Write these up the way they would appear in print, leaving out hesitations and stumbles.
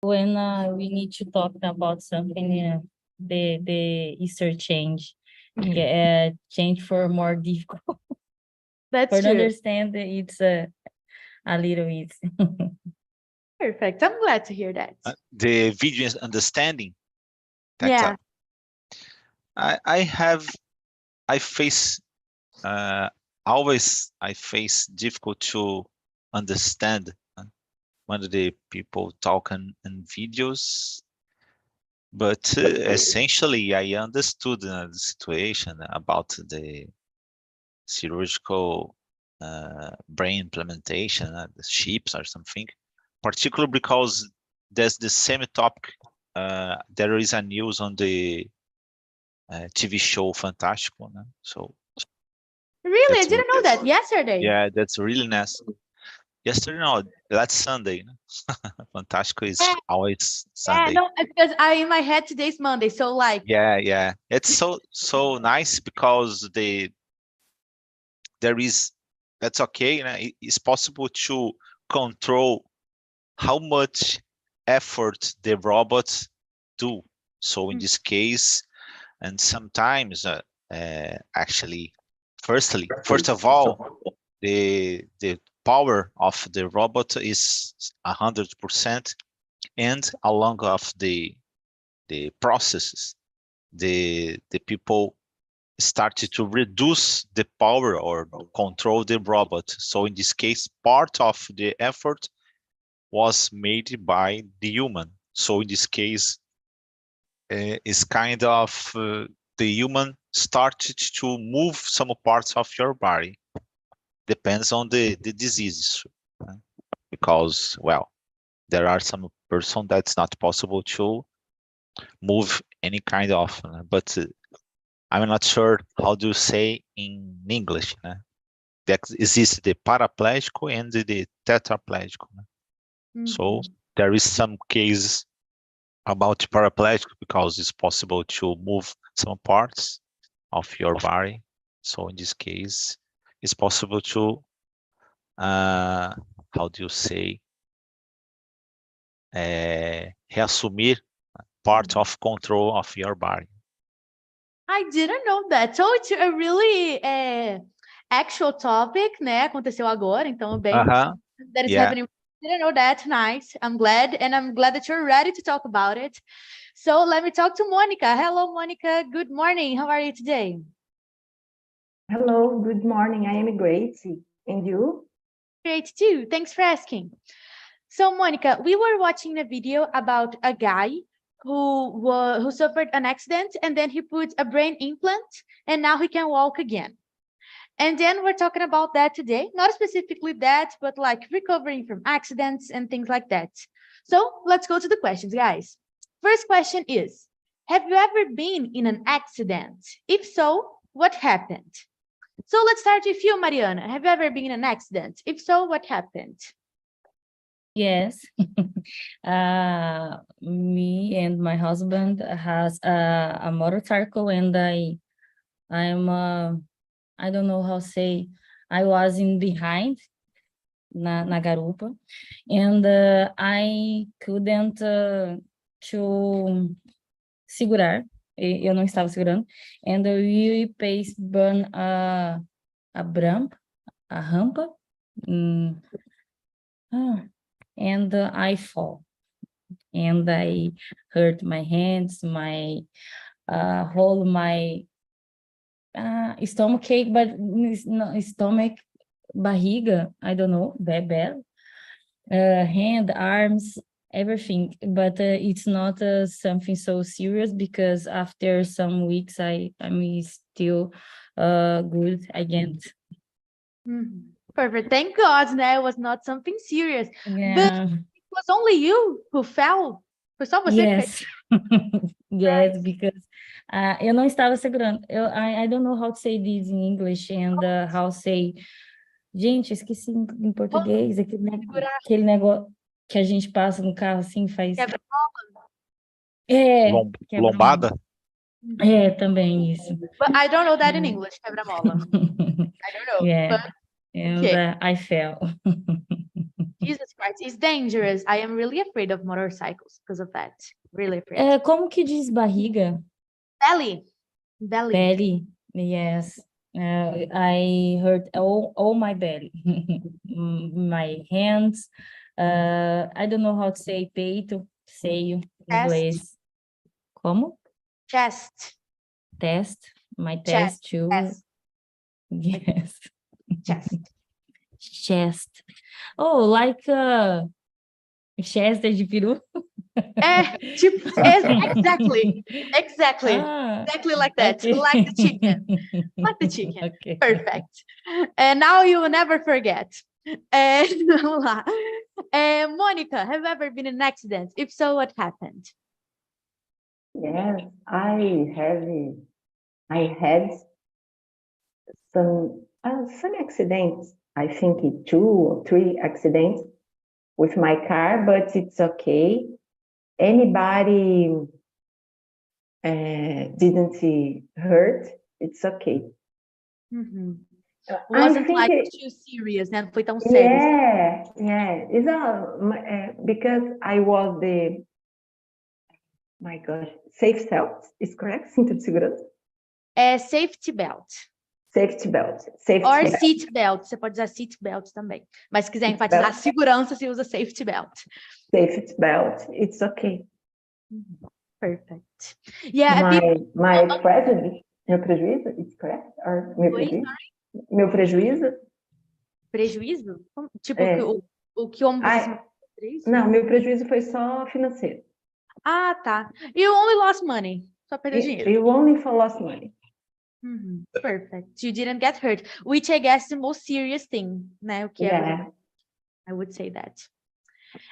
when we need to talk about something, the Easter change, change for more difficult. That's For true. understand, it's a little easy. Perfect. I'm glad to hear that. The video is understanding. Yeah. I face always difficult to understand when the people talk in videos, but essentially I understood the situation about the chirurgical brain implementation, the chips or something, particularly because there's the same topic. There is a news on the TV show Fantástico, né? So Really, I didn't know that yesterday. Yeah, that's really nice. Yesterday, no, last Sunday. Fantástico is always Sunday. Yeah, no, because in my head today's Monday, so like. Yeah. It's so nice because that's okay. You know, it's possible to control how much effort the robots do. So in this case, and sometimes actually, first of all, the power of the robot is 100%, and along of the processes, the people started to reduce the power or control the robot. So in this case, part of the effort was made by the human. So in this case, it's kind of the human started to move some parts of your body. Depends on the diseases, because, well, there are some person that's not possible to move any kind of, but I'm not sure how do you say in English. That exists the paraplégico and the tetraplégico. So there is some cases about paraplégico because it's possible to move some parts of your body. So in this case, it's possible to, how do you say, reassumir part of control of your body. I didn't know that. So it's a really actual topic, né? Aconteceu agora, então bem. That is happening. Didn't know that. Nice. I'm glad, and I'm glad that you're ready to talk about it. So let me talk to Monica. Hello, Monica. Good morning. How are you today? Hello. Good morning. I am great. And you? Great too. Thanks for asking. So, Monica, we were watching a video about a guy who suffered an accident, and then he put a brain implant, and now he can walk again. And then we're talking about that today, not specifically that, but like recovering from accidents and things like that. So let's go to the questions, guys. First question is, have you ever been in an accident? If so, what happened? So let's start with you, Mariana. Have you ever been in an accident? If so, what happened? Yes. Me and my husband has a motorcycle, and I don't know how to say, I was in behind na garupa, and I couldn't to segurar, eu não estava segurando, and we faced a rampa, and I fall, and I hurt my hands, my whole my stomach ache, but no, stomach, barriga, I don't know, bad, hand, arms, everything, but it's not something so serious, because after some weeks I'm still good again. Perfect. Thank God, it was not something serious. Yeah. But it was only you who fell. Foi só você Yes. Yes, because eu não estava segurando. I don't know how to say this in English, and how to say. Gente, esqueci em português, aquele negócio que a gente passa no carro assim, faz. Quebra-mola. Lombada? Também isso. But I don't know that in English, quebra-mola. I don't know. Yeah. But, and okay. I fell. Jesus Christ, it's dangerous. I am really afraid of motorcycles because of that. Really afraid. Como que diz barriga? Belly. Belly. Belly. Yes. I hurt all my belly. My hands. I don't know how to say peito, seio, em Chest. inglês. Como? Chest. Test. My Chest. test too. Chest. Yes. Chest. Chest. Oh, like Chester de peru? Tipo, exactly. Exactly. Ah, Exactly like that. okay. Like the chicken. Like the chicken. Okay. Perfect. And now you will never forget. Vamos lá. Monica, have you ever been in an accident? If so, what happened? Yes, I had some accidents. I think 2 or 3 accidents with my car, but it's okay. Anybody didn't hurt, it's okay. Uhum. I Wasn't think like it- too serious, né? Não foi tão sério. Yeah. It's because I was my gosh, safe belt is correct? Cinto de segurança? Safety belt. Safety belt. Or seat belt. Você pode usar seat belt também. Mas se quiser Seat enfatizar belt. a segurança, você usa safety belt. Safety belt, it's okay. Perfect. Yeah, My prejudice, meu prejuízo, it's correct? Or meu Oi, prejuízo? Meu prejuízo? prejuízo? Tipo, É. como você Ai, se fez? Não, meu prejuízo foi só financeiro. Ah, tá. You only lost money. Só perdeu dinheiro. You only for lost money. Perfect. You didn't get hurt, which I guess is the most serious thing, né? O que Yeah. I would say that.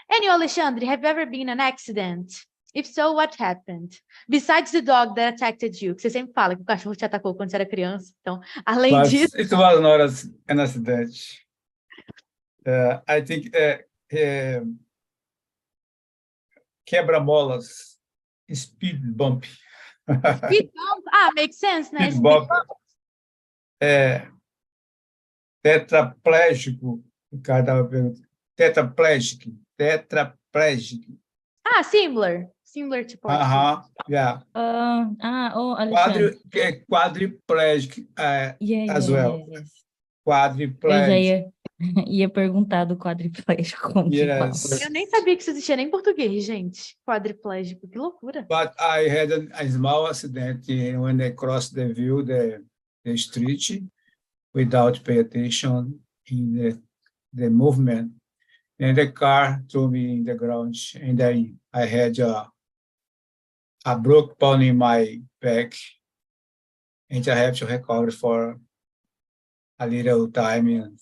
And you, Alexandre, have you ever been in an accident? If so, what happened? Besides the dog that attacked you, que você sempre fala que o cachorro te atacou quando você era criança. Então, além But disso... it was not an accident. I think quebra-molas, speed bump. Speed bump? Ah, makes sense, né? Speed bump. Tetraplégico, o cara estava perguntando. Tetraplégico. Ah, similar tipo. Yeah. Alexandre. Quadriplégico as well. Yes. Quadriplégico. Eu já ia perguntar do quadriplégico como que fala. Eu nem sabia que isso existia nem em português, gente. Quadriplégico, que loucura. But I had a small accident when I crossed the street without pay attention in the movement, and the car threw me in the ground, and I had a broke bone in my back, and I have to recover for a little time,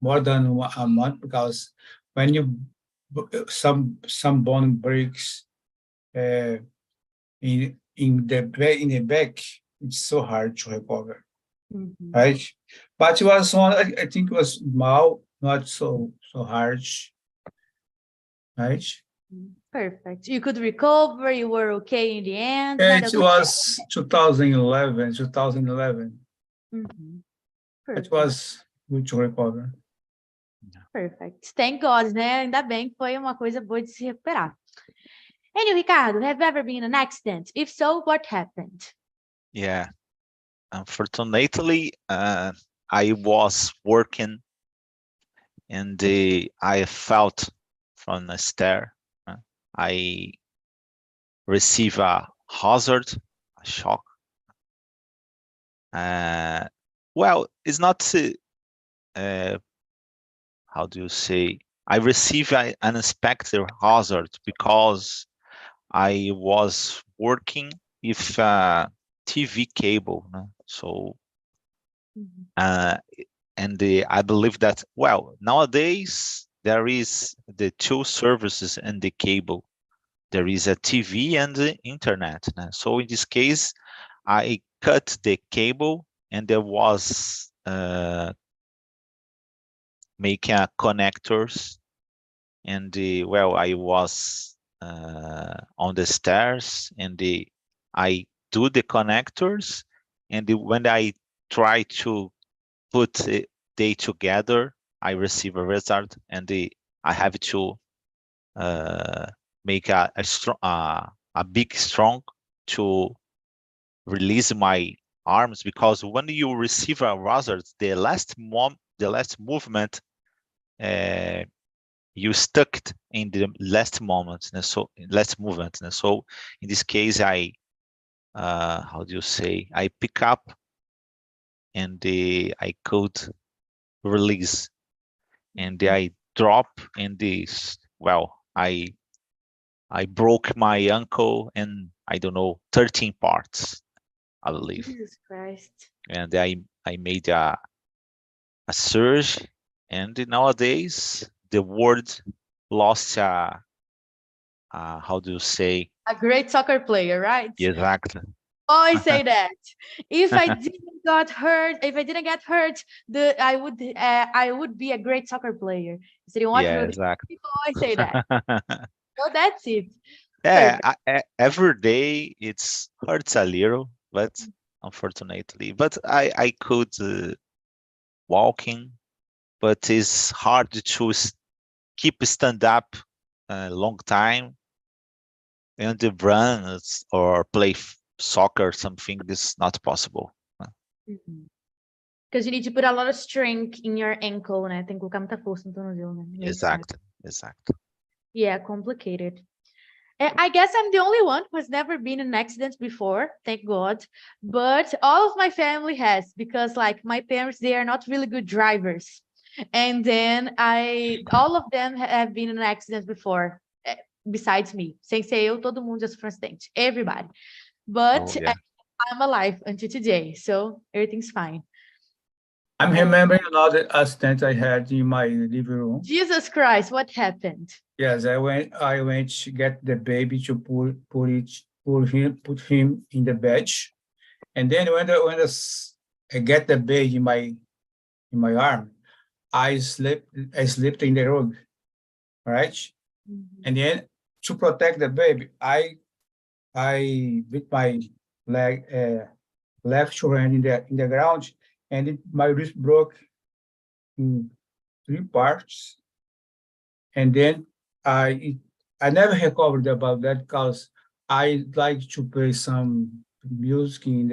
more than a month, because when you some bone breaks in the back, it's so hard to recover, right? But it was one, I think it was small, not so hard, right? Perfect. You could recover, you were okay in the end. It was 2011. It was good to recover. Perfect. Thank God, né? Ainda bem que foi uma coisa boa de se recuperar. And you, Ricardo, have you ever been in an accident? If so, what happened? Yeah. Unfortunately, I was working and I felt from a stair. I received a hazard, a shock. Well, it's not, how do you say? I received an unexpected hazard because I was working with TV cable. So, and I believe that, well, nowadays there is the 2 services and the cable. There is a TV and the internet. So in this case, I cut the cable and there was making connectors, and well, I was on the stairs and I do the connectors, and when I try to put they together, I receive a result, and I have to make a strong, a big strong to release my arms, because when you receive a result, the last movement, you stuck in the last moment, and so last movement. And so in this case, I how do you say? I pick up, and I could release, and I drop, and this, well, I broke my ankle, and I don't know, 13 parts, I believe. Jesus Christ. And I made a surge, and nowadays the world lost a how do you say? A great soccer player, right? Exactly. Always say that. If I didn't get hurt, I would be a great soccer player. Seria um ótimo. Yeah, exactly. People always say that. So that's it. Yeah, every day it's hurts a little, but unfortunately, but I could walking, but it's hard to keep stand up a long time, and the run or play soccer, something is not possible. Because you need to put a lot of strength in your ankle, né? Tem que colocar muita força no tornozelo, né? Makes sense. Exactly. Yeah, complicated. I guess I'm the only one who has never been in an accident before, thank God. But all of my family has, because like my parents, they are not really good drivers. And then all of them have been in an accident before, besides me. Sem ser eu, todo mundo já sofreu um acidente. Everybody. But I'm alive until today, so everything's fine. I'm remembering another accident I had in my living room. Jesus Christ, what happened? Yes, I went to get the baby to put him in the bed, and then when I get the baby in my arm, I slipped in the rug, right? And then to protect the baby, I with my left hand in the ground, and my wrist broke in 3 parts, and then I never recovered about that, because I like to play some music in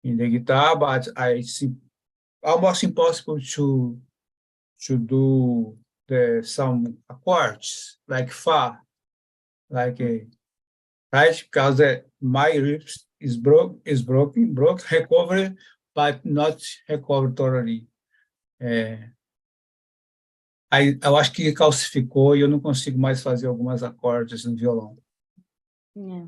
the guitar, but I see almost impossible to do some chords like fa, like a right, because my ribs is broken, recovered, but not recovered totally. Eu acho que calcificou e eu não consigo mais fazer algumas acordes no violão. Yeah.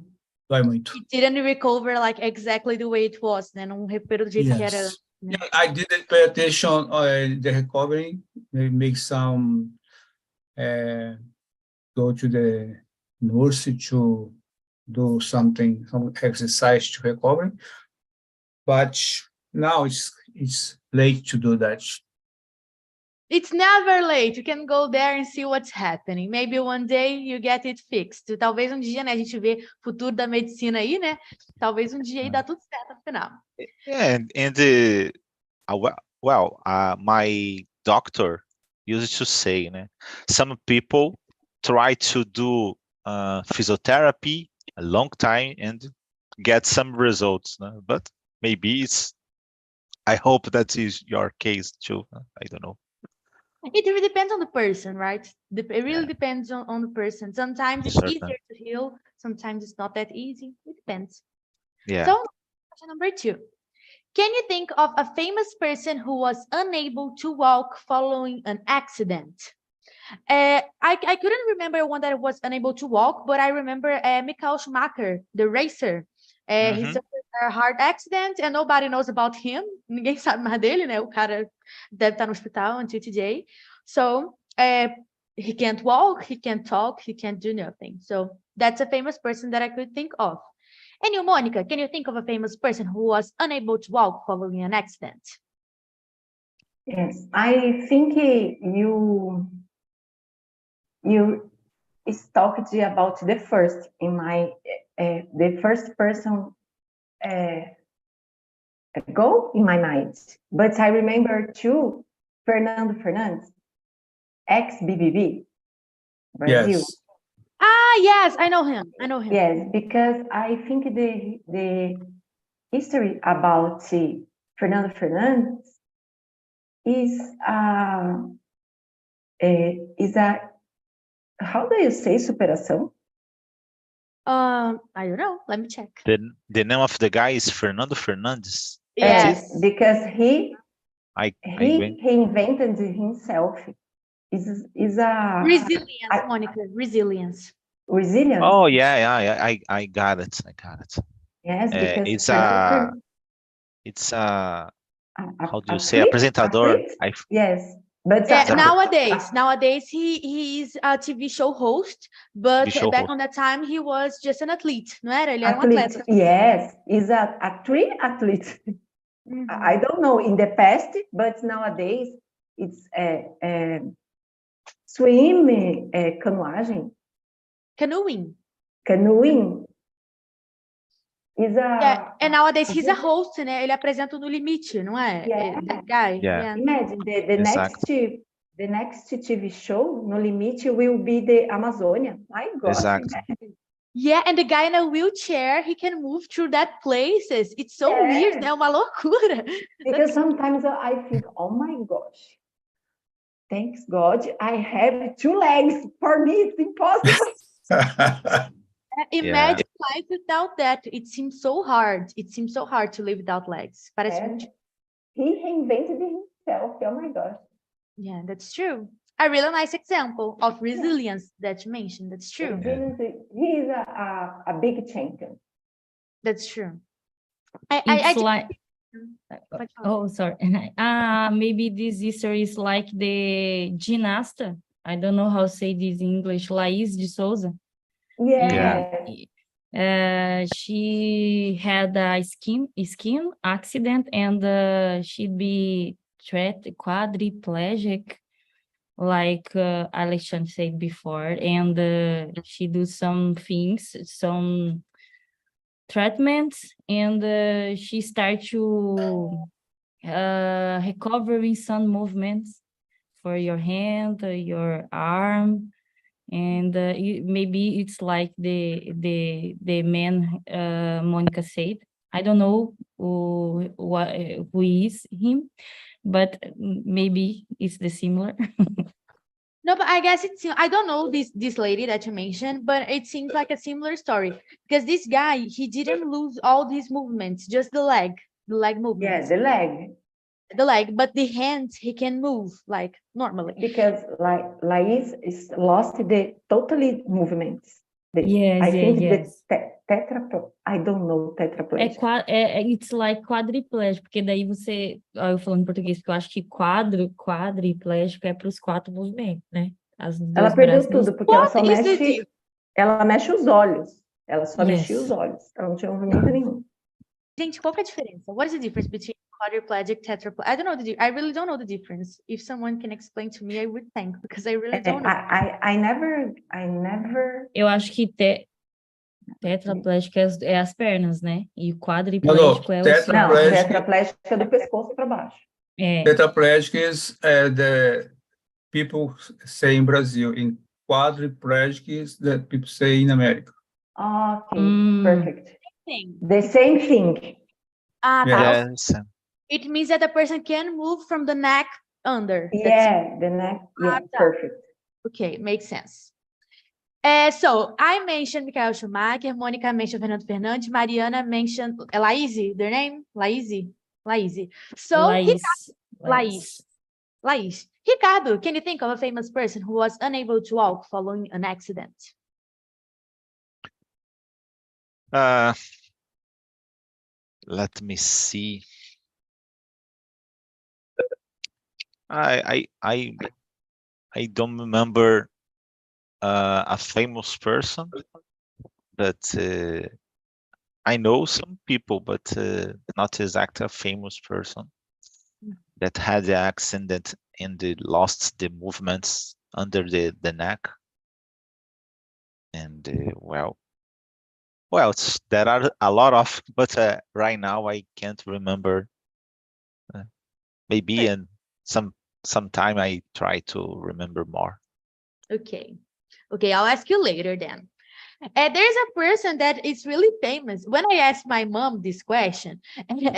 Dói muito. It didn't recover like exactly the way it was, né? Não recuperou do jeito que era. Né? Yeah, I didn't pay attention on the recovery. Make some go to the nurse to do some exercise to recover. But now it's late to do that. It's never late. You can go there and see what's happening. Maybe one day you get it fixed. Talvez um dia, né? A gente vê o futuro da medicina aí, né? Talvez um dia aí dá tudo certo no final. Yeah, my doctor used to say, né? Some people try to do physiotherapy a long time and get some results, né? But maybe I hope that is your case too. I don't know. It really depends on the person, right? It really depends on the person. Sometimes it's easier to heal. Sometimes it's not that easy. It depends. Yeah. So, question number 2. Can you think of a famous person who was unable to walk following an accident? I couldn't remember one that was unable to walk, but I remember Michael Schumacher, the racer. He suffered a heart accident and nobody knows about him. Ninguém sabe mais dele, né? O cara deve estar no hospital until today. So he can't walk, he can't talk, he can't do nothing. So that's a famous person that I could think of. And you, Monica, can you think of a famous person who was unable to walk following an accident? Yes, I think you talked about the first in my the first person go in my mind, but I remember 2 Fernando Fernandes, ex-BBB, Brazil. Yes. Ah, yes, I know him. I know him. Yes, because I think the history about Fernando Fernandes is a how do you say superação? I don't know. Let me check. The name of the guy is Fernando Fernandes. Yes. Because he I reinvented himself. Is a Resilience, Monica. Resilience. resilience. Oh yeah. I got it. Yes, because It's how do you say athlete? apresentador? Athlete? Yes, but Nowadays he is a TV show host, but TV show back host. on that time he was just an athlete, não era? Ele era um athlete. atleta. Yes, is a triathlete. I don't know in the past, but nowadays it's swim, canoagem. Canoeing. Is a Yeah, and nowadays he's a host, né? Ele apresenta No Limite, não é? Yeah. That guy. Yeah. Imagine the next TV show, No Limite, will be the Amazônia. My God. Exactly. Yeah, and the guy in a wheelchair, he can move through that places. It's so weird, né? Uma loucura. Because sometimes I think, oh my gosh, thanks God, I have 2 legs. For me, it's impossible. Imagine life without that. It seems so hard. It seems so hard to live without legs. Parece muito... He reinvented himself. Oh my gosh. Yeah, that's true. A really nice example of resilience that you mentioned. That's true. He is a big champion. That's true. Oh, sorry. Maybe this history is like the gymnasta. I don't know how to say this in English. Laís de Souza. She had a skin accident and she'd be quadriplegic, like Alexandre said before, and she do some things, some treatments, and she start to recovering some movements for your hand, your arm. And maybe it's like the man Monica said. I don't know who is him, but maybe it's the similar. No, but I guess I don't know this lady that you mentioned, but it seems like a similar story because this guy, he didn't lose all these movements, just the leg movements. Yeah, the leg, but the hands he can move like normally. Because Laís is lost the totally movements. Yes. I don't know tetraplegic. It's like quadriplégico, porque daí você, eu falando em português, porque eu acho que quadriplégico é para os 4 movimentos, né? Ela perdeu tudo, porque ela mexe os olhos. Ela só mexia os olhos. Ela não tinha movimento nenhum. Gente, qual que é a diferença? What is the difference between quadriplegic, tetraplegic? I don't know I really don't know the difference. If someone can explain to me, I would thank, because I really don't know. I never. Eu acho que tetraplégico é as pernas, né? E quadriplégico é o... Não, tetraplégico é do pescoço para baixo. Tetraplegic is the people say in Brazil. In quadriplegic is that people say in America. Okay, perfect. The same thing. Yes. It means that the person can move from the neck under. Yeah, the neck. Yeah, perfect. Okay, makes sense. So I mentioned Michael Schumacher, Monica mentioned Fernando Fernandes, Mariana mentioned Laís, their name? Laís. So Laís. Ricardo, can you think of a famous person who was unable to walk following an accident? Let me see. I don't remember a famous person, but I know some people, but not exactly a famous person that had the accident and they lost the movements under the neck. And well, there are a lot of, but right now I can't remember. Maybe in some sometime I try to remember more. Okay. Okay, I'll ask you later then. There's a person that is really famous. When I asked my mom this question,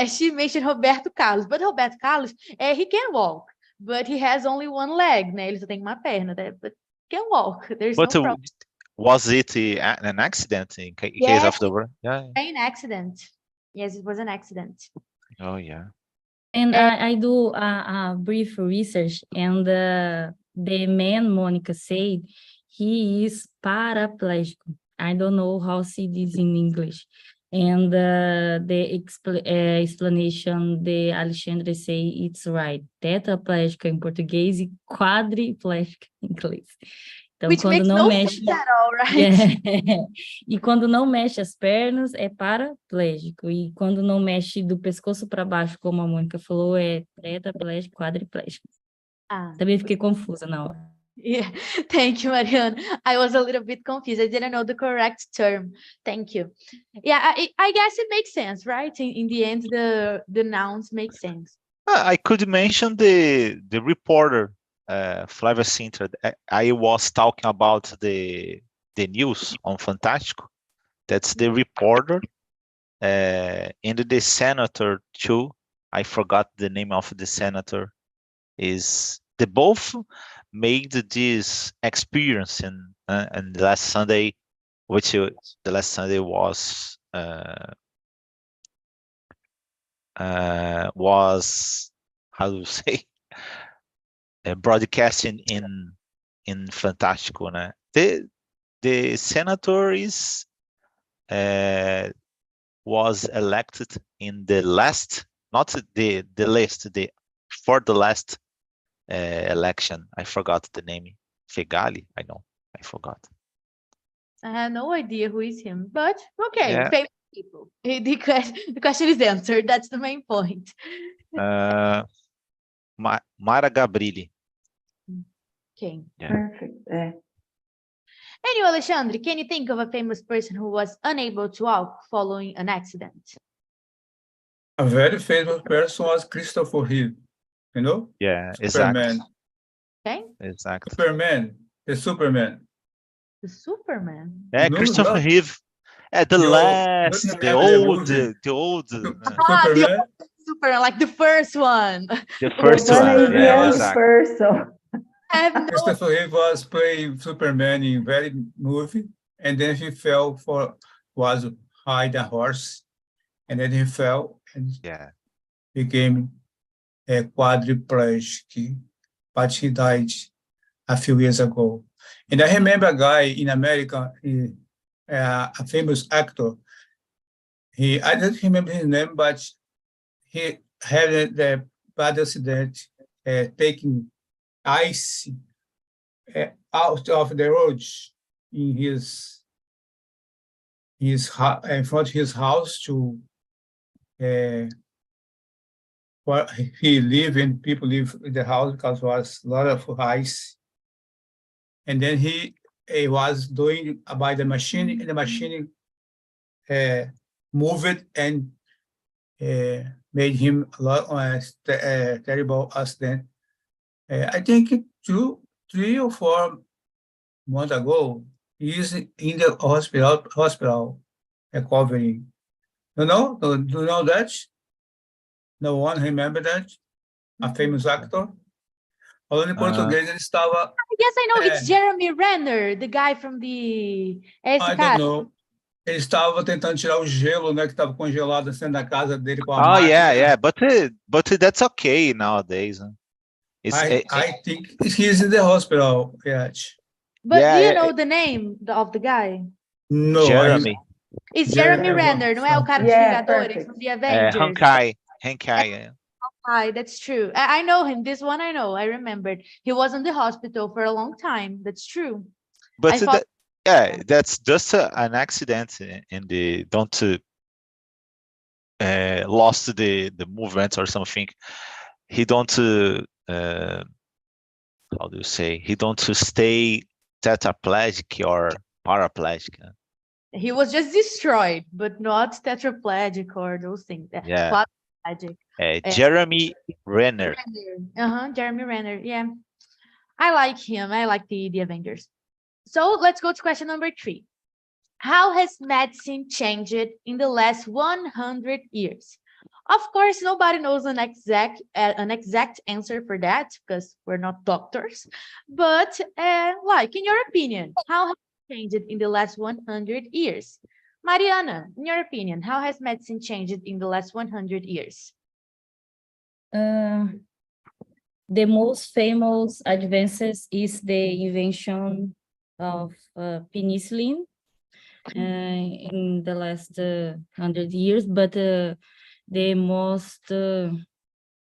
she mentioned Roberto Carlos. But Roberto Carlos, he can walk, but he has only one leg, né? Ele só tem uma perna, né? But can walk. There's no But problem. was it an accident in case Yes, of the world? Yeah. an accident. Yes, it was an accident. Oh yeah. And I do a brief research, and the man Monica said he is paraplégico. I don't know how to say this in English. And the explanation the Alexandre say it's right. Tetraplégico em português e quadriplégico em inglês. Então, Which quando makes não no mexe... sense at all, right? Yeah. E quando não mexe as pernas, é paraplégico. E quando não mexe do pescoço para baixo, como a Mônica falou, é tetraplégico, quadriplégico. Também fiquei confusa na hora. Yeah, thank you, Mariana. I was a little bit confused. I didn't know the correct term. Thank you. Yeah, I guess it makes sense, right? In the end, the nouns make sense. I could mention the reporter, Flávia Sintra. I was talking about the news on Fantástico. That's the reporter, and the senator too. I forgot the name of the senator. Is they both made this experience and last Sunday, which the last Sunday was how do you say broadcasting in Fantástico, né? The senator is was elected in the last, not the last, for the last election. I forgot the name. Fegali? I know. I forgot. I have no idea who is him, but okay, Yeah. famous people. The question is answered. That's the main point. Mara Gabrilli. Okay. Yeah. Perfect. Anyway, Alexandre, can you think of a famous person who was unable to walk following an accident? A very famous person was Christopher Reeve, you know? Yeah, Superman. exactly. Okay. Exactly. Superman, the Superman. The Superman. Yeah, No, Christopher no. Reeve. The You last, don't the remember the old, movie? the old, Superman. Superman, like the first one. the first One one. is Yeah, young exactly. person. I have no Christopher Reeve was playing Superman in very movie, and then he was ride a horse, and then he fell and Yeah. became a quadriplegic, but he died a few years ago. And I remember a guy in America, a famous actor. I don't remember his name, but he had the bad accident taking ice out of the roads in in front of his house to where he lived and people live in the house because there was a lot of ice. And then he was doing by the machine, and the machine moved and made him a lot terrible accident. I think 3 or 4 months ago, he is in the hospital recovering. Do you know that? No one remember that? A famous actor? Falando em português, ele estava... Yes, I know. It's Jeremy Renner, the guy from the... I don't know. Ele estava tentando tirar o gelo, né, que estava congelado assim na casa dele com a Oh, máquina. yeah. But that's okay nowadays. I think he's in the hospital, yeah. But Yeah, do you yeah, know the name of the guy? No, Jeremy. It's Jeremy Jeremy Renner, não é o cara dos Yeah, Vingadores, perfect. from the Avengers. Hankai. Hi, that's true. I know him. This one I know. I remembered. He was in the hospital for a long time. That's true. But that's just an accident in the don't lost the movement or something. He don't how do you say? He don't stay tetraplegic or paraplegic. He was just destroyed, but not tetraplegic or those things. Yeah. Quadriplegic. Jeremy Renner. Jeremy Renner. Yeah, I like him. I like the Avengers. So let's go to question number 3. How has medicine changed in the last 100 years? Of course, nobody knows an exact answer for that because we're not doctors. But like, in your opinion, how has it changed in the last 100 years? Mariana, in your opinion, how has medicine changed in the last 100 years? The most famous advances is the invention of penicillin in the last 100 years, but the most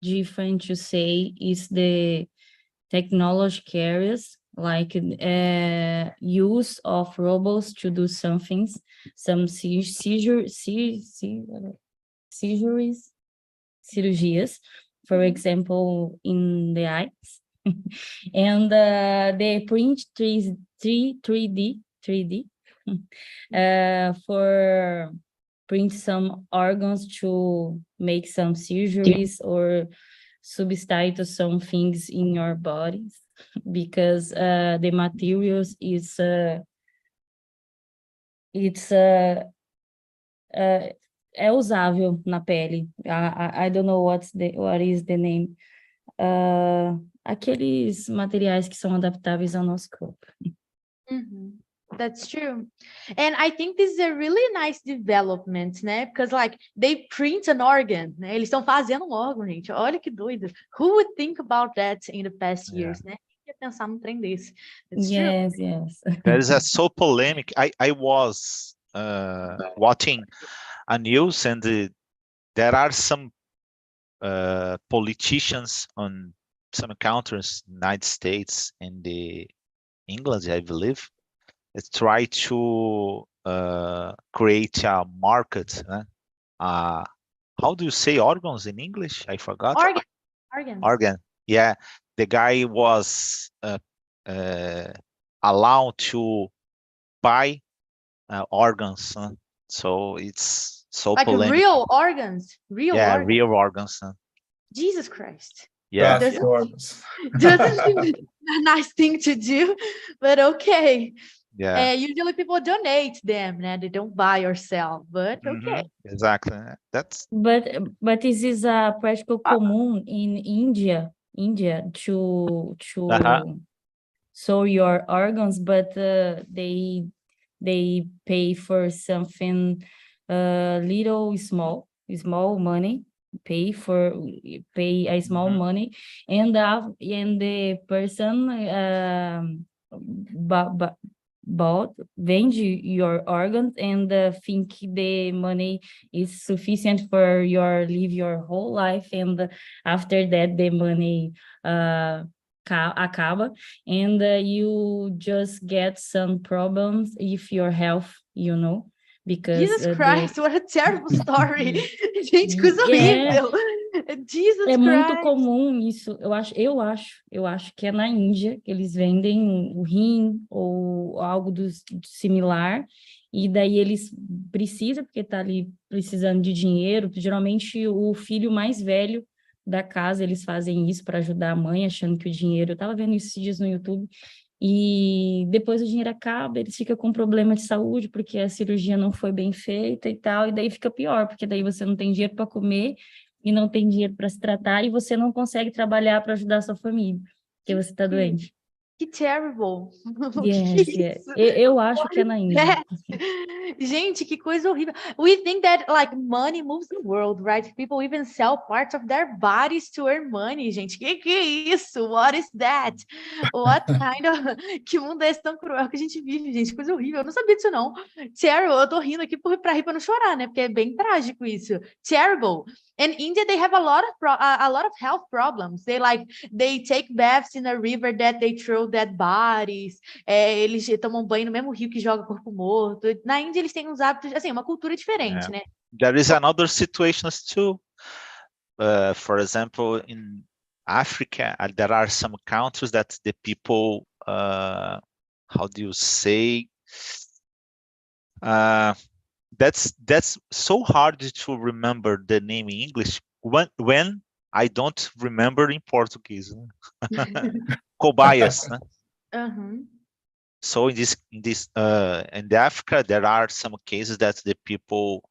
different to say is the technology carriers, like use of robots to do some things, some cirurgias, for example, in the eyes, and the print 3D for print some organs to make some surgeries or substitute some things in your bodies, because the materials is é usável na pele. I don't know what is the name. Aqueles materiais que são adaptáveis ao nosso corpo. That's true. And I think this is a really nice development, né? Because like they print an organ, né? Eles estão fazendo um órgão, gente. Olha que doido. Who would think about that in the past years, né? Quem ia pensar num trem desse? That's true. Yes. That is so polemic. I was watching a news, and there are some politicians on some countries, United States and the England, I believe, that try to create a market. How do you say organs in English? I forgot. Organ. Yeah, the guy was allowed to buy organs. So it's so like polemic. Real organs. Real organs. Jesus Christ. Yeah. Doesn't seem a nice thing to do, but okay. Yeah. Usually people donate them, né? They don't buy or sell, but okay. Exactly. But this is a practical common in India to sell your organs, but they pay for something little small money, pay a small money, and the person vende your organs and think the money is sufficient for live your whole life, and after that the money acaba, and you just get some problems if your health, because Jesus Christ, what a terrible story. Gente, coisa horrível. Jesus Christ. Muito comum isso. Eu acho que é na Índia que eles vendem o rim ou algo similar, e daí eles precisam, porque tá ali precisando de dinheiro. Geralmente o filho mais velho da casa, eles fazem isso para ajudar a mãe, achando que o dinheiro... Eu estava vendo isso esses dias no YouTube, e depois o dinheiro acaba, eles ficam com problema de saúde, porque a cirurgia não foi bem feita e tal, e daí fica pior, porque daí você não tem dinheiro para comer, e não tem dinheiro para se tratar, e você não consegue trabalhar para ajudar a sua família, porque você está doente. Que terrible. Yes. Eu acho que é na Índia. Gente, que coisa horrível. We think that like money moves the world, right? People even sell parts of their bodies to earn money, gente. Que é isso? What is that? What kind of... Que mundo é esse tão cruel que a gente vive, gente? Coisa horrível. Eu não sabia disso, não. Terrible. Eu tô rindo aqui pra rir pra não chorar, né? Porque é bem trágico isso. Terrible. In India, they have a lot of health problems. They take baths in a river that they throw dead bodies. Eles tomam banho no mesmo rio que joga corpo morto. Na Índia, eles têm uns hábitos, assim, uma cultura diferente, né? There is another situation too. For example, in Africa, there are some countries that the people, how do you say? That's so hard to remember the name in English, when I don't remember in Portuguese. Cobaias. So in the Africa, there are some cases that the people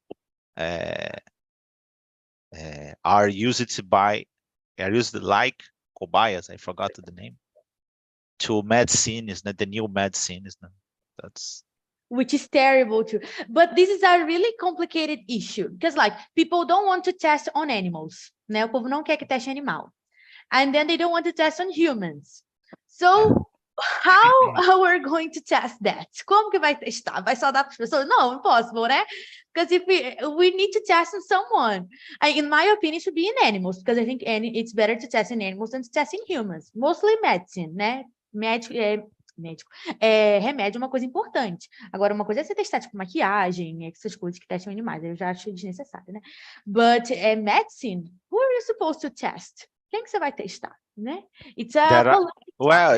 are used like cobaias. I forgot the name. To medicine is not the new medicine is not. That's which is terrible too. But this is a really complicated issue because like people don't want to test on animals, né? O povo não quer que teste animal. And then they don't want to test on humans. So how we're going to test that? Como que vai testar? Vai só dar para as pessoas? No, impossible, né? Because if we need to test on someone. In my opinion, it should be in animals, because I think it's better to test in animals than to test in humans. Mostly medicine, né? Remédio é uma coisa importante. Agora, uma coisa é você testar, tipo, maquiagem, essas coisas que testam em animais. Eu já acho desnecessário, né? But medicine, who are you supposed to test? Quem que você vai testar, né? It's a well,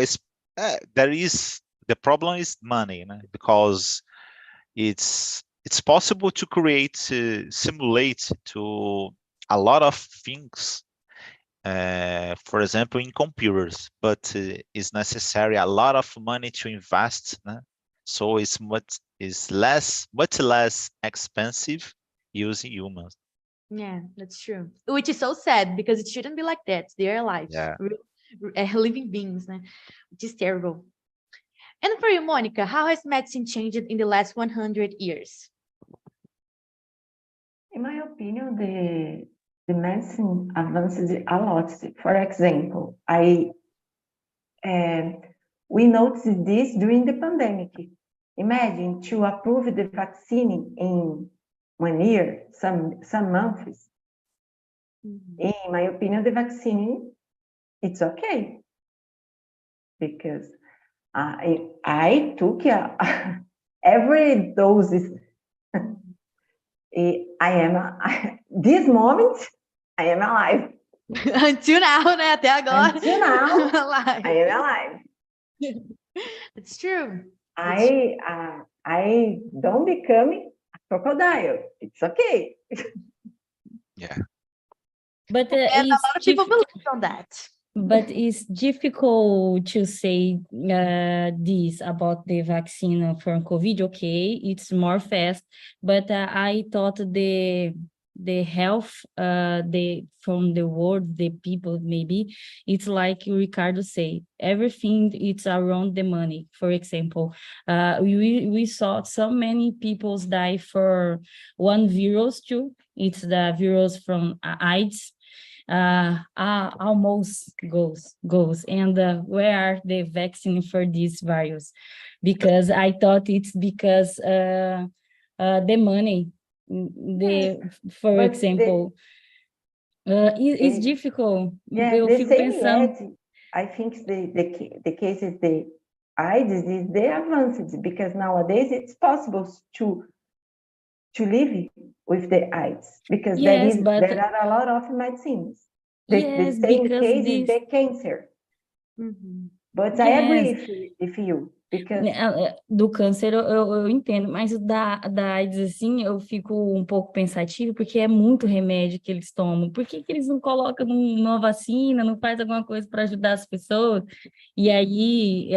the problem is money, né? Because it's possible to create, simulate to a lot of things. For example, in computers, but it's necessary a lot of money to invest, né? So it's much less expensive using humans. Yeah, that's true. Which is so sad because it shouldn't be like that. They are alive, living beings, né? Which is terrible. And for you, Monica, how has medicine changed in the last 100 years? In my opinion, the medicine advanced a lot. For example, we noticed this during the pandemic. Imagine to approve the vaccine in 1 year, some months. In my opinion, the vaccine, it's okay. Because I took every doses. This moment, I am alive. Until now, né? Até agora. Until now, I am alive. It's true. I don't become a crocodile. It's okay. Yeah. But a lot of people believe on that. But it's difficult to say this about the vaccine for COVID. Okay, it's more fast, but I thought the health from the world, the people, maybe it's like Ricardo say, everything it's around the money. For example, we saw so many people die for one virus too. It's the virus from AIDS. Almost goes and where are the vaccine for this virus? Because I thought it's because the money, for example, it's difficult. Eu fico pensando. I think the case is the AIDS is the advanced, because nowadays it's possible to live with the AIDS, because there are a lot of medicines. The same case is the cancer. But I agree with you. Because... Do câncer eu entendo, mas da AIDS, assim, eu fico um pouco pensativa, porque é muito remédio que eles tomam. Por que eles não colocam numa vacina, não faz alguma coisa para ajudar as pessoas? E aí,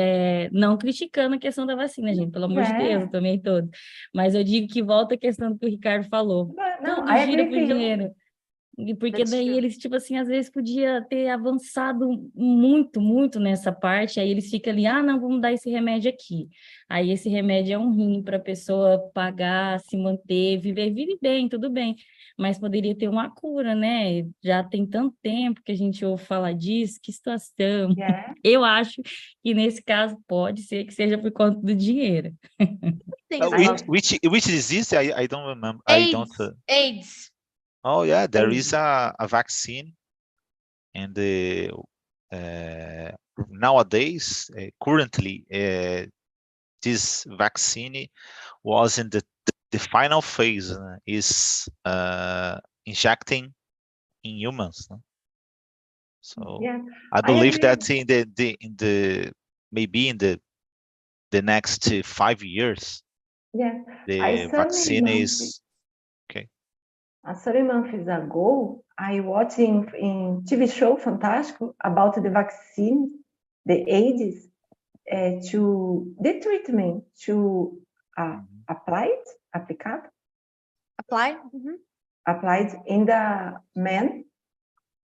não criticando a questão da vacina, gente, pelo amor de Deus, eu tomei todo. Mas eu digo que volta a questão do que o Ricardo falou. Não, tudo gira por dinheiro. Porque daí eles, tipo assim, às vezes podia ter avançado muito nessa parte, aí eles ficam ali, não, vamos dar esse remédio aqui. Aí esse remédio é um rim para a pessoa pagar, se manter, vive bem, tudo bem. Mas poderia ter uma cura, né? Já tem tanto tempo que a gente ouve falar disso, que situação. Eu acho que nesse caso pode ser que seja por conta do dinheiro. Which disease? I don't remember. AIDS. Oh yeah, there is a vaccine, and nowadays, currently, this vaccine was in the final phase. Is injecting in humans. So I believe that in the maybe in the next 5 years, the vaccine is. certain months ago, I watched in TV show Fantástico about the vaccine, the AIDS, to the treatment to applied in the man,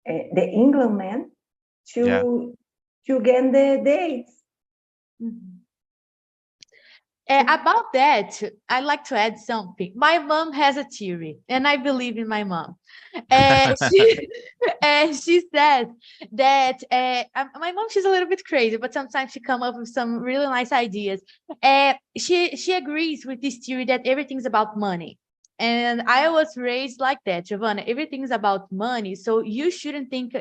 the England man, to get the AIDS. About that, I'd like to add something. My mom has a theory, and I believe in my mom. She said that my mom, she's a little bit crazy, but sometimes she comes up with some really nice ideas. She agrees with this theory that everything's about money. And I was raised like that, Giovanna. Everything's about money, so you shouldn't think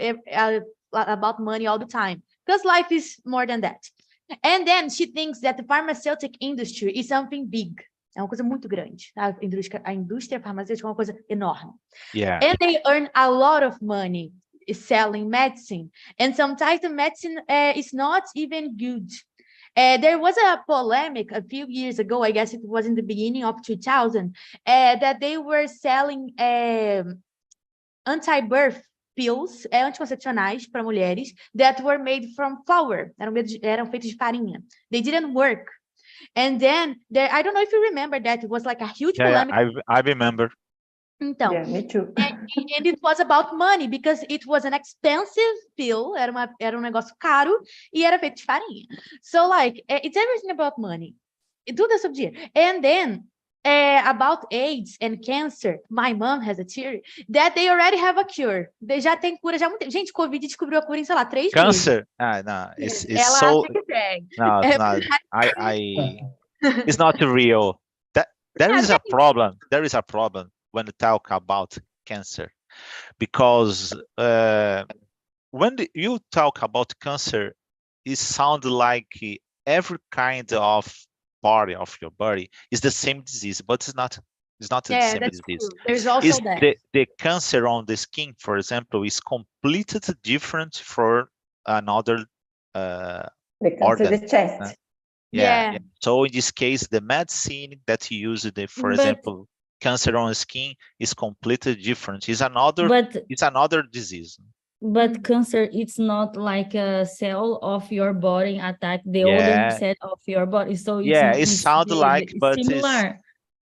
about money all the time, because life is more than that. And then she thinks that the pharmaceutical industry is something big. É uma coisa muito grande. A indústria farmacêutica é uma coisa enorme. Yeah. And they earn a lot of money selling medicine. And sometimes the medicine is not even good. There was a polemic a few years ago, I guess it was in the beginning of 2000, that they were selling anti-birth pills, anticoncepcionais para mulheres, that were made from flour, eram feitos de farinha. They didn't work. And then, I don't know if you remember that, it was like a huge polemic. I remember. Então, yeah, me too. and it was about money, because it was an expensive pill, era negócio caro, e era feito de farinha. So, like, it's everything about money. Tudo é sobre dinheiro. And then, about AIDS and cancer, my mom has a theory that they already have a cure. They já tem cura, já muito. Gente, Covid descobriu a cura em, sei lá, 3 meses. Cancer? No, it's Ela so. acha que tem. No, it's not. It's not real. There is a problem. There is a problem when you talk about cancer, because when you talk about cancer, it sounds like every kind of part of your body is the same disease, but it's not. It's not the same disease. True. There's also that. The cancer on the skin, for example, is completely different for another The cancer organ. the chest. Yeah. So in this case, the medicine that you use, for example, cancer on the skin is completely different. It's another disease. But cancer, it's not like a cell of your body attack the other cell of your body. So it sounds like, but similar.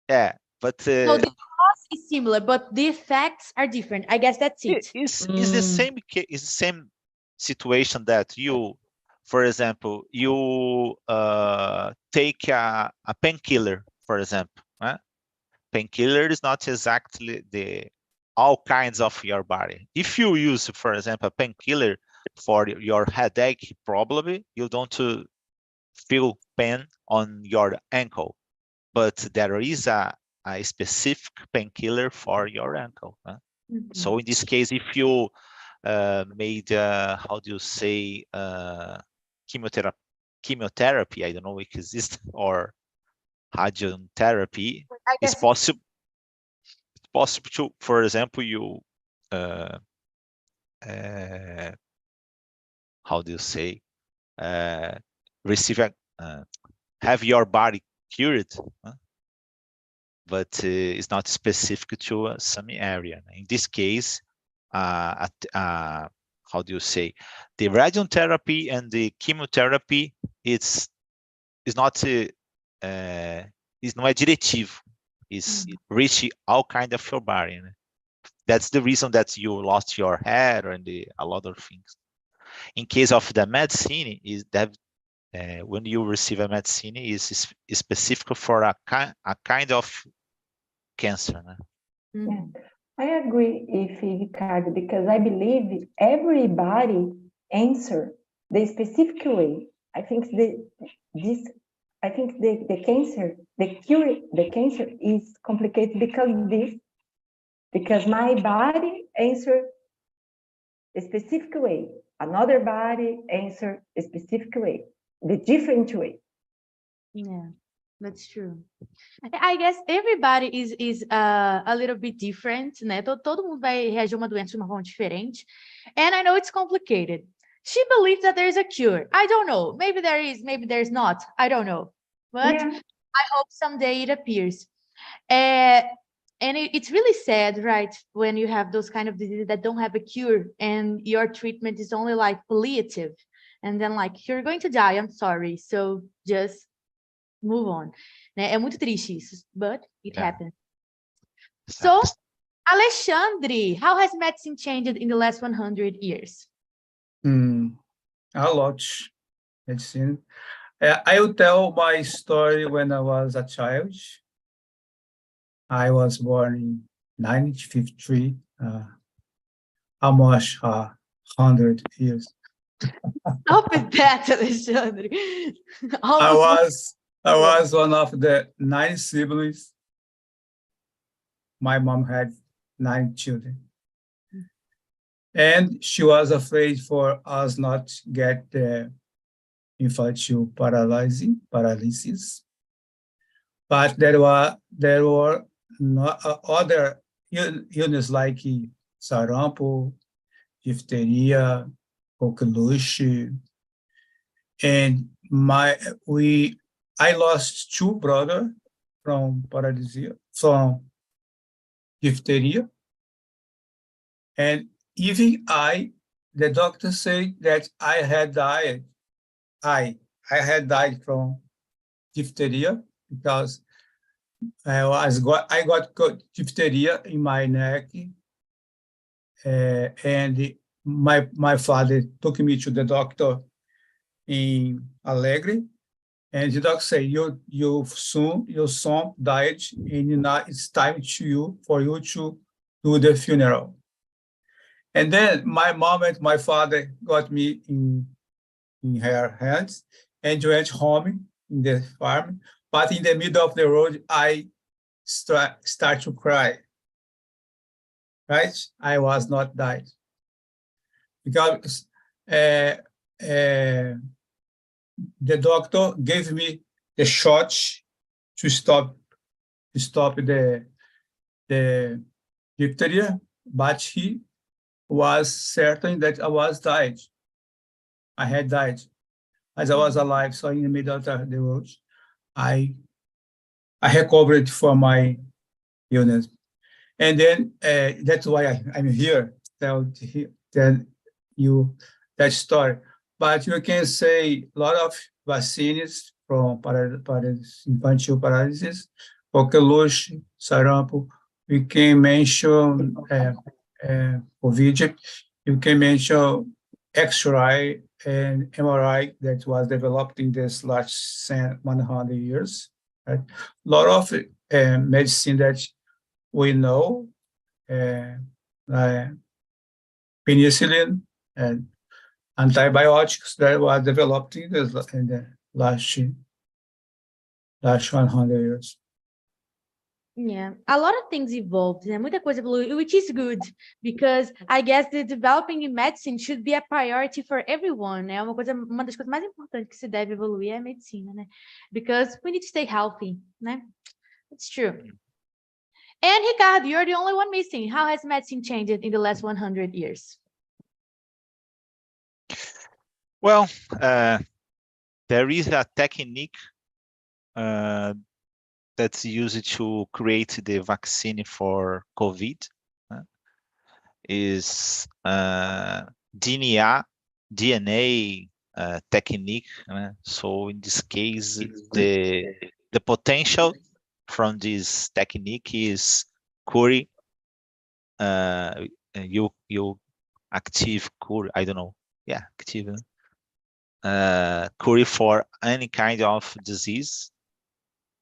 But so the cause is similar, but the effects are different. I guess that's it. It's the same. It's the same situation that you, for example, you take a painkiller, for example. Painkiller is not exactly all kinds of your body. If you use, for example, a painkiller for your headache, probably you don't feel pain on your ankle, but there is a specific painkiller for your ankle. So in this case, if you made how do you say chemotherapy, I don't know if it exists, or radiotherapy, it's possible. It's possible to, for example, you how do you say receive have your body cured, but it's not specific to some area. In this case, how do you say, the radiotherapy and the chemotherapy, it's not não é diretivo. It's reaching all kind of your body. That's the reason that you lost your hair and a lot of things. In case of the medicine, is that when you receive a medicine, is specific for a kind of cancer. Yeah. I agree with Ricardo, because I believe everybody answer the specific way. I think the cancer, the cancer is complicated because my body answer a specific way, another body answer a specific way, the different way. Yeah, that's true. I guess everybody is a little bit different, né? Todo mundo vai reagir a uma doença de uma forma diferente. And I know it's complicated. She believes that there is a cure. I don't know. Maybe there is, maybe there's not. I don't know. But I hope someday it appears. And it's really sad, right? When you have those kind of diseases that don't have a cure and your treatment is only like palliative. And then like, you're going to die, I'm sorry. So just move on. Né? É muito triste isso, but it happens. So, Alexandre, how has medicine changed in the last 100 years? A lot. Medicine. I will tell my story when I was a child. I was born in 1953, almost 100 years. Stop with that, Alexandre. I was one of the 9 siblings. My mom had 9 children. And she was afraid for us not to get the infantile paralysis. But there were no, other illnesses like sarampo, diphtheria, coqueluche, and I lost 2 brothers from diphtheria, and even the doctor said that I had died. I had died from diphtheria because I got diphtheria in my neck, and my father took me to the doctor in Alegre, and the doctor said, your son died, and now it's time for you to do the funeral. And then my mom and my father got me in her hands and went home in the farm. But in the middle of the road, I start to cry. Right? I was not died because the doctor gave me the shot to stop the diphtheria, but he was certain that I was died. I had died as I was alive. So in the middle of the road, I recovered from my illness. And then that's why I'm here to tell you that story. But you can say a lot of vaccines from infantile paralysis, coqueluche, sarampo. We can mention COVID. You can mention X-ray and MRI that was developed in this last 100 years. Right? A lot of medicine that we know, penicillin and antibiotics that were developed in the last 100 years. Yeah, a lot of things evolved, né? Muita coisa evoluiu, which is good, because I guess the developing in medicine should be a priority for everyone, né? Uma das coisas mais importantes que se deve evoluir é a medicina, né? Because we need to stay healthy, né? It's true. And Ricardo, you're the only one missing. How has medicine changed in the last 100 years? Well, there is a technique that's used to create the vaccine for COVID. Is DNA technique. So in this case, the potential from this technique is cure. You active cure. I don't know. Yeah, active. Cure for any kind of disease.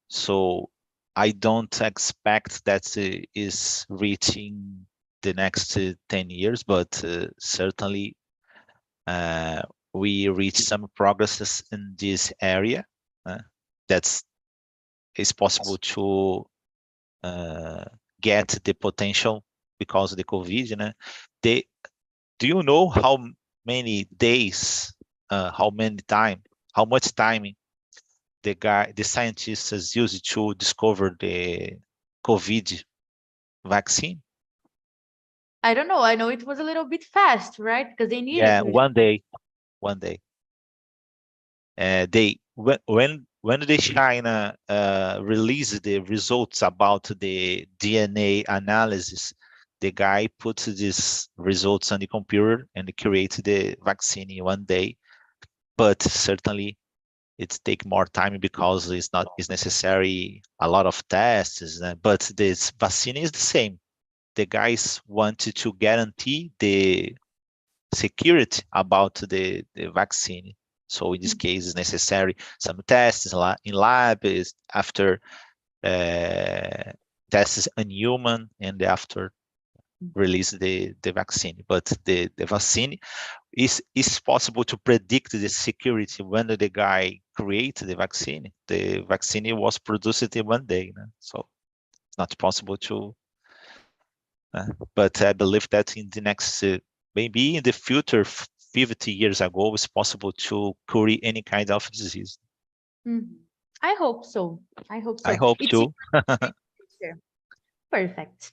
So I don't expect that is reaching the next 10 years, but certainly we reach some progresses in this area. That's possible to get the potential because of the COVID. Do you know how many days, how much time the scientists used to discover the COVID vaccine? I don't know. I know it was a little bit fast, right? Because they needed. Yeah, one day. When when the China released the results about the DNA analysis, the guy put these results on the computer and created the vaccine in one day. But certainly it take more time because it's necessary a lot of tests. But this vaccine is the same. The guys wanted to guarantee the security about the vaccine. So in this case, it's necessary some tests in lab is after tests on human and after release the vaccine. But the vaccine is possible to predict the security when the guy created the vaccine. The vaccine was produced in one day, so it's not possible to. But I believe that in the next, maybe in the future, 50 years ago, it's possible to cure any kind of disease. I hope so. I hope so. I hope too. Perfect.